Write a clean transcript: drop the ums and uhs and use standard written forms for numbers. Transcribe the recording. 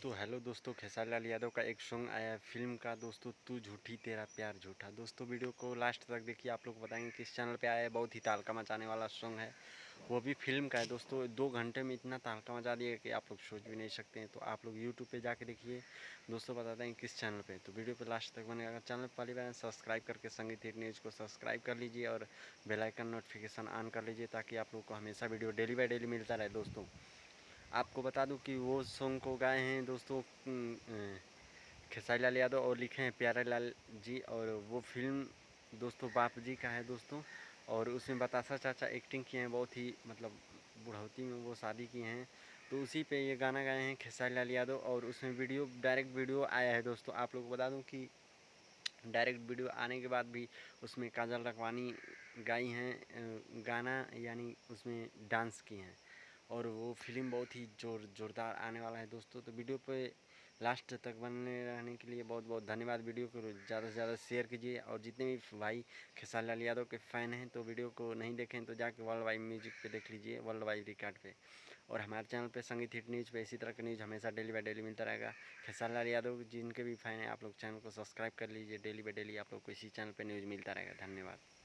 दोस्तों हेलो दोस्तों, खेसारी लाल यादव का एक सॉन्ग आया है फिल्म का दोस्तों, तू झूठी तेरा प्यार झूठा। दोस्तों वीडियो को लास्ट तक देखिए, आप लोग बताएंगे किस चैनल पे आया है। बहुत ही तहलका मचाने वाला सॉन्ग है, वो भी फिल्म का है दोस्तों। 2 घंटे में इतना तहलका मचा दिया कि आप लोग सोच भी नहीं सकते हैं। तो आप लोग यूट्यूब पे जाके देखिए दोस्तों, बताते हैं किस चैनल पे। तो वीडियो पे लास्ट तक बने। अगर चैनल पर पहली बार सब्सक्राइब करके संगीत हिट न्यूज़ को सब्सक्राइब कर लीजिए और बेल आइकन नोटिफिकेशन ऑन कर लीजिए, ताकि आप लोग को हमेशा वीडियो डेली बाय डेली मिलता रहे। दोस्तों आपको बता दूं कि वो सॉन्ग को गाए हैं दोस्तों खेसारी लाल यादव और लिखे हैं प्यारे लाल जी। और वो फिल्म दोस्तों बाप जी का है दोस्तों। और उसमें बतासा चाचा एक्टिंग किए हैं, बहुत ही मतलब बुढ़ौती में वो शादी की हैं। तो उसी पे ये गाना गाए हैं खेसारी लाल यादव। और उसमें वीडियो डायरेक्ट वीडियो आया है दोस्तों। आप लोग को बता दूं कि डायरेक्ट वीडियो आने के बाद भी उसमें काजल रखवानी गाई हैं गाना, यानी उसमें डांस की हैं। और वो फिल्म बहुत ही जोरदार आने वाला है दोस्तों। तो वीडियो पे लास्ट तक बने रहने के लिए बहुत बहुत धन्यवाद। वीडियो को ज़्यादा से ज़्यादा शेयर कीजिए। और जितने भी भाई खेसारी लाल यादव के फ़ैन हैं तो वीडियो को नहीं देखें तो जाके वर्ल्ड वाइड म्यूजिक पे देख लीजिए, वर्ल्ड वाइड रिकॉर्ड पे। और हमारे चैनल पे संगीत हिट न्यूज़ पे इसी तरह का न्यूज़ हमेशा डेली बाय डेली मिलता रहेगा। खेसारी लाल यादव जिनके भी फ़ैन हैं, आप लोग चैनल को सब्सक्राइब कर लीजिए। डेली बाय डेली आप लोग को इसी चैनल पर न्यूज़ मिलता रहेगा। धन्यवाद।